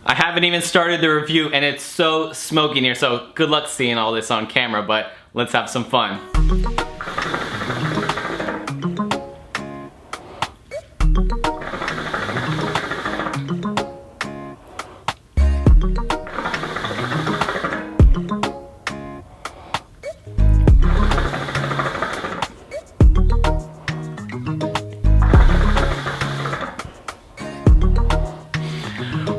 I haven't even started the review and it's so smoky in here, so good luck seeing all this on camera, but let's have some fun.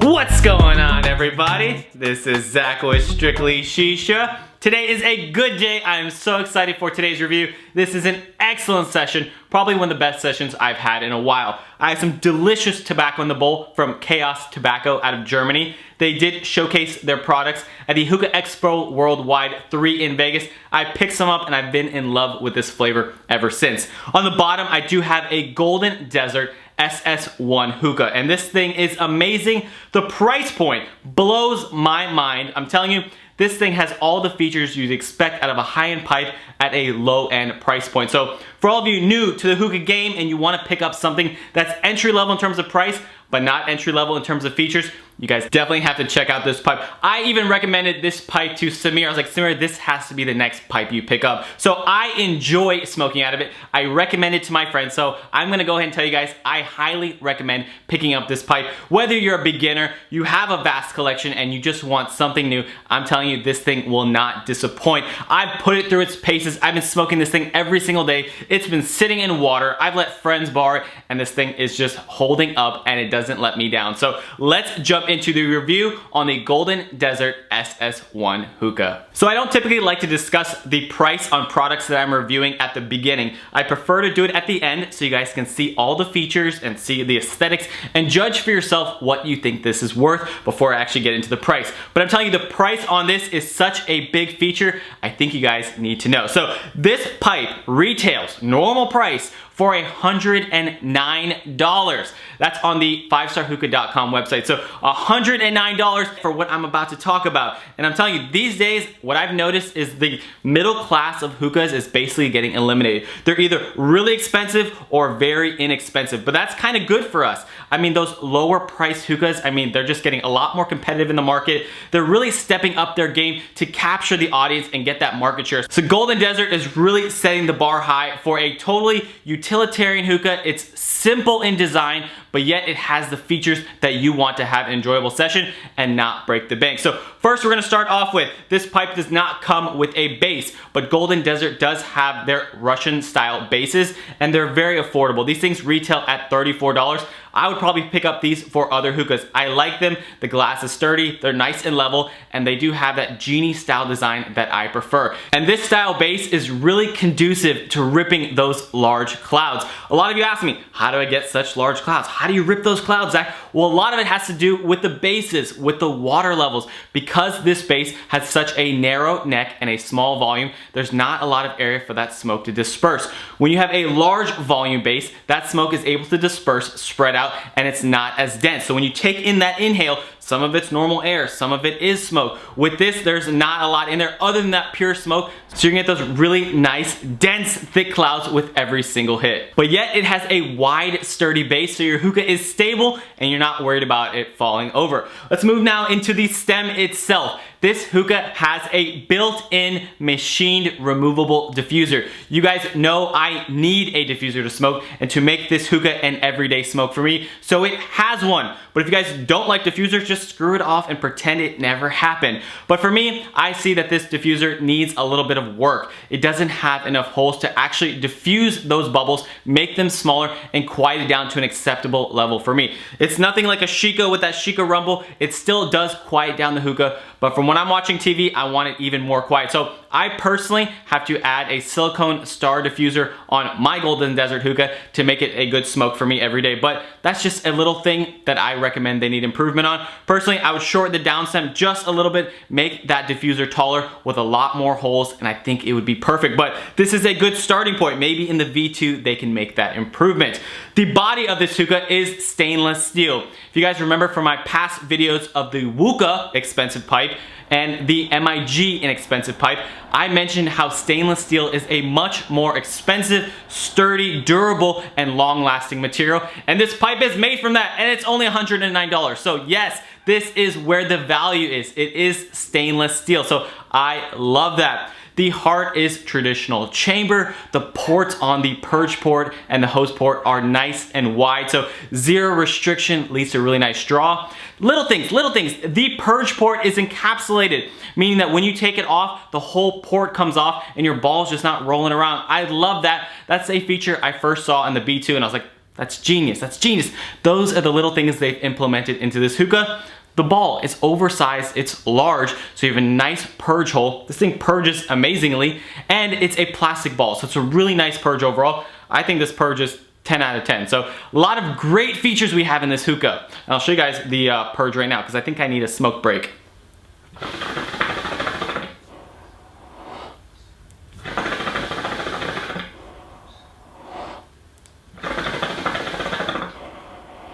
What's going on, everybody? This is Zach with Strictly Shisha. Today is a good day. I am so excited for today's review. This is an excellent session, probably one of the best sessions I've had in a while. I have some delicious tobacco in the bowl from Chaos Tobacco out of Germany. They did showcase their products at the Hookah Expo Worldwide 3 in Vegas. I picked some up and I've been in love with this flavor ever since. On the bottom, I do have a Golden Desert SS1 hookah, and this thing is amazing. The price point blows my mind. I'm telling you, this thing has all the features you'd expect out of a high-end pipe at a low-end price point. So for all of you new to the hookah game and you want to pick up something that's entry-level in terms of price, but not entry-level in terms of features, you guys definitely have to check out this pipe. I even recommended this pipe to Samir. I was like, Samir, this has to be the next pipe you pick up. So I enjoy smoking out of it. I recommend it to my friends. So I'm gonna go ahead and tell you guys, I highly recommend picking up this pipe. Whether you're a beginner, you have a vast collection, and you just want something new, I'm telling you, this thing will not disappoint. I've put it through its paces. I've been smoking this thing every single day. It's been sitting in water. I've let friends borrow it, and this thing is just holding up, and it doesn't let me down. So let's jump into the review on the Golden Desert SS1 hookah. So I don't typically like to discuss the price on products that I'm reviewing at the beginning. I prefer to do it at the end so you guys can see all the features and see the aesthetics and judge for yourself what you think this is worth before I actually get into the price. But I'm telling you, the price on this is such a big feature, I think you guys need to know. So this pipe retails normal price for $109. That's on the 5starhookah.com website. So $109 for what I'm about to talk about. And I'm telling you, these days, what I've noticed is the middle class of hookahs is basically getting eliminated. They're either really expensive or very inexpensive, but that's kind of good for us. I mean, those lower price hookahs, I mean, they're just getting a lot more competitive in the market. They're really stepping up their game to capture the audience and get that market share. So Golden Desert is really setting the bar high for a totally utilitarian hookah. It's simple in design, but yet it has the features that you want to have an enjoyable session and not break the bank. So first we're gonna start off with, this pipe does not come with a base, but Golden Desert does have their Russian style bases, and they're very affordable. These things retail at $34. I would probably pick up these for other hookahs. I like them, the glass is sturdy, they're nice and level, and they do have that genie style design that I prefer. And this style base is really conducive to ripping those large clouds. A lot of you ask me, how do I get such large clouds? How do you rip those clouds, Zach? Well, a lot of it has to do with the bases, with the water levels. Because this base has such a narrow neck and a small volume, there's not a lot of area for that smoke to disperse. When you have a large volume base, that smoke is able to disperse, spread out, and it's not as dense. So when you take in that inhale, some of it's normal air, some of it is smoke. With this, there's not a lot in there other than that pure smoke, so you're gonna get those really nice, dense, thick clouds with every single hit. But yet it has a wide, sturdy base, so your hookah is stable and you're not worried about it falling over. Let's move now into the stem itself. This hookah has a built-in machined removable diffuser. You guys know I need a diffuser to smoke and to make this hookah an everyday smoke for me, so it has one. But if you guys don't like diffusers, just screw it off and pretend it never happened. But for me, I see that this diffuser needs a little bit of work. It doesn't have enough holes to actually diffuse those bubbles, make them smaller, and quiet it down to an acceptable level for me. It's nothing like a Chico with that Chico rumble. It still does quiet down the hookah, but from when I'm watching TV, I want it even more quiet. So I personally have to add a silicone star diffuser on my Golden Desert hookah to make it a good smoke for me every day. But that's just a little thing that I recommend they need improvement on. Personally, I would shorten the down stem just a little bit, make that diffuser taller with a lot more holes, and I think it would be perfect. But this is a good starting point. Maybe in the V2 they can make that improvement. The body of this hookah is stainless steel. If you guys remember from my past videos of the Hookah expensive pipe and the MIG inexpensive pipe, I mentioned how stainless steel is a much more expensive, sturdy, durable, and long-lasting material, and this pipe is made from that, and it's only $109. So yes, this is where the value is. It is stainless steel, so I love that. The heart is traditional chamber. The ports on the purge port and the hose port are nice and wide, so zero restriction leads to a really nice draw. Little things. The purge port is encapsulated, meaning that when you take it off, the whole port comes off and your ball's just not rolling around. I love that. That's a feature I first saw in the B2 and I was like, that's genius, that's genius. Those are the little things they've implemented into this hookah. The ball is oversized, it's large, so you have a nice purge hole. This thing purges amazingly, and it's a plastic ball, so it's a really nice purge overall. I think this purge is 10 out of 10. So a lot of great features we have in this hookah. And I'll show you guys the purge right now, because I think I need a smoke break.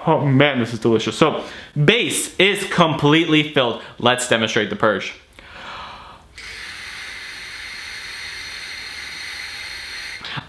Oh man, this is delicious. So, base is completely filled. Let's demonstrate the purge.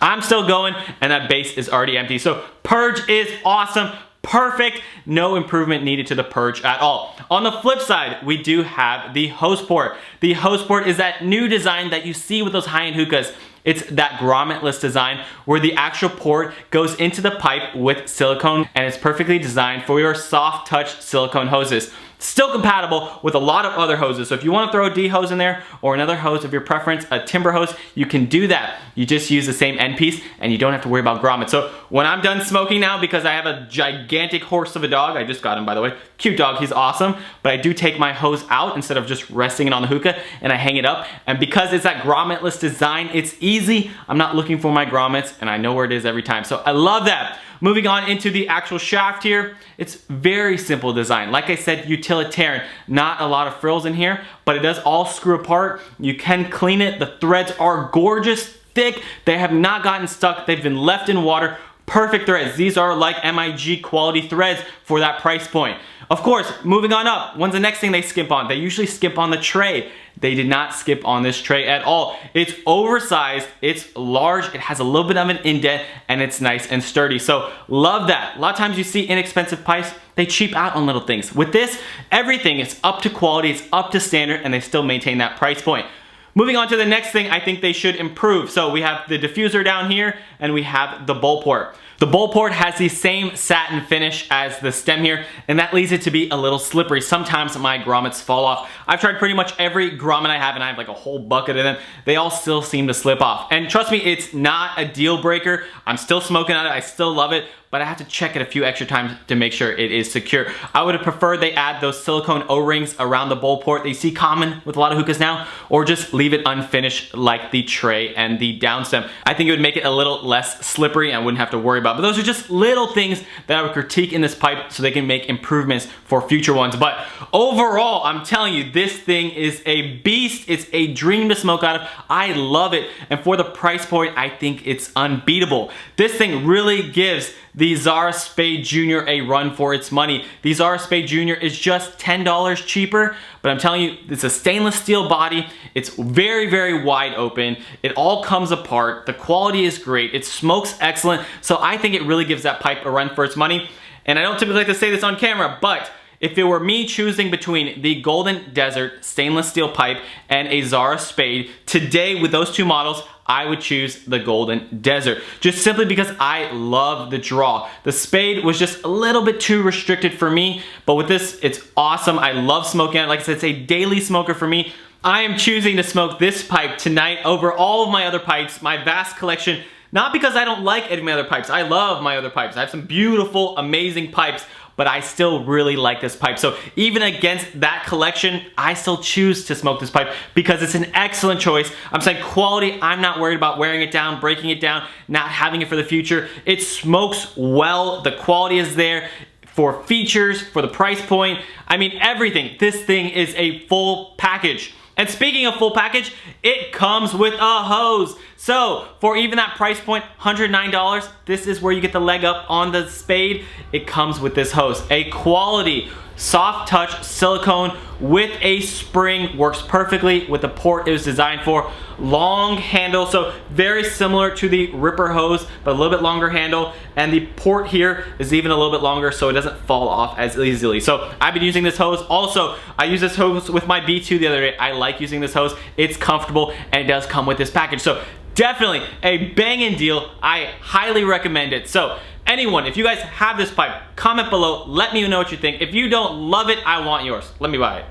I'm still going, and that base is already empty. So, purge is awesome. Perfect. No improvement needed to the purge at all. On the flip side, we do have the hose port. The hose port is that new design that you see with those high-end hookahs. It's that grommetless design where the actual port goes into the pipe with silicone, and it's perfectly designed for your soft touch silicone hoses. Still compatible with a lot of other hoses. So if you want to throw a D hose in there or another hose of your preference, a timber hose, you can do that. You just use the same end piece and you don't have to worry about grommet. So when I'm done smoking now, because I have a gigantic horse of a dog, I just got him by the way, cute dog, he's awesome, but I do take my hose out instead of just resting it on the hookah and I hang it up. And because it's that grommetless design, it's easy. I'm not looking for my grommets and I know where it is every time. So I love that. Moving on into the actual shaft here, it's very simple design. Like I said, utilitarian, not a lot of frills in here, but it does all screw apart. You can clean it. The threads are gorgeous, thick. They have not gotten stuck. They've been left in water. Perfect threads. These are like MIG quality threads for that price point. Of course, moving on up, when's the next thing they skimp on? They usually skimp on the tray. They did not skip on this tray at all. It's oversized, it's large, it has a little bit of an indent, and it's nice and sturdy. So love that. A lot of times you see inexpensive pipes, they cheap out on little things. With this, everything is up to quality, it's up to standard, and they still maintain that price point. Moving on to the next thing I think they should improve. So we have the diffuser down here, and we have the bowl port. The bowl port has the same satin finish as the stem here, and that leads it to be a little slippery. Sometimes my grommets fall off. I've tried pretty much every grommet I have, and I have like a whole bucket of them. They all still seem to slip off. And trust me, it's not a deal breaker. I'm still smoking on it, I still love it, but I have to check it a few extra times to make sure it is secure. I would have preferred they add those silicone O-rings around the bowl port that you see common with a lot of hookahs now, or just leave it unfinished like the tray and the downstem. I think it would make it a little less slippery and I wouldn't have to worry about. But those are just little things that I would critique in this pipe so they can make improvements for future ones. But overall, I'm telling you, this thing is a beast. It's a dream to smoke out of. I love it. And for the price point, I think it's unbeatable. This thing really gives the Zara Spade Jr. a run for its money. The Zara Spade Jr. is just $10 cheaper, but I'm telling you, it's a stainless steel body. It's very, very wide open. It all comes apart. The quality is great. It smokes excellent. So I think it really gives that pipe a run for its money. And I don't typically like to say this on camera, but if it were me choosing between the Golden Desert stainless steel pipe and a Zara Spade, today with those two models, I would choose the Golden Desert, just simply because I love the draw. The Spade was just a little bit too restricted for me, but with this, it's awesome. I love smoking it. Like I said, it's a daily smoker for me. I am choosing to smoke this pipe tonight over all of my other pipes, my vast collection, not because I don't like any of my other pipes. I love my other pipes. I have some beautiful, amazing pipes, but I still really like this pipe. So even against that collection, I still choose to smoke this pipe because it's an excellent choice. I'm saying quality, I'm not worried about wearing it down, breaking it down, not having it for the future. It smokes well, the quality is there. For features, for the price point, I mean everything. This thing is a full package. And speaking of full package, it comes with a hose. So for even that price point, $109, this is where you get the leg up on the spade. It comes with this hose, a quality soft touch silicone with a spring, works perfectly with the port it was designed for. Long handle, so very similar to the Ripper hose, but a little bit longer handle, and the port here is even a little bit longer so it doesn't fall off as easily. So I've been using this hose. Also, I use this hose with my B2 the other day. I like using this hose. It's comfortable and it does come with this package. So definitely a banging deal. I highly recommend it. So anyone, if you guys have this pipe, comment below, let me know what you think. If you don't love it, I want yours. Let me buy it.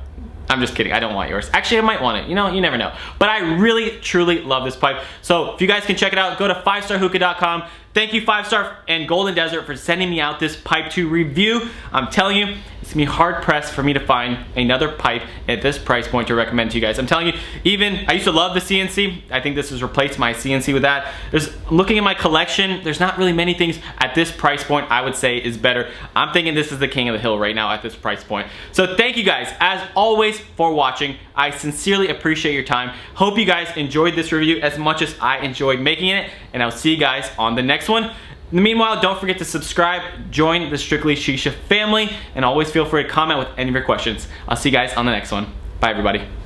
I'm just kidding, I don't want yours. Actually, I might want it, you know, you never know. But I really, truly love this pipe. So if you guys can check it out, go to 5starhookah.com. Thank you 5-Star and Golden Desert for sending me out this pipe to review. I'm telling you, it's gonna be hard pressed for me to find another pipe at this price point to recommend to you guys. I'm telling you, even, I used to love the CNC. I think this has replaced my CNC with that. I'm looking at my collection, there's not really many things at this price point I would say is better. I'm thinking this is the king of the hill right now at this price point. So thank you guys, as always, for watching. I sincerely appreciate your time. Hope you guys enjoyed this review as much as I enjoyed making it, and I'll see you guys on the next one. In the meanwhile, don't forget to subscribe, join the Strictly Shisha family, and always feel free to comment with any of your questions. I'll see you guys on the next one. Bye, everybody.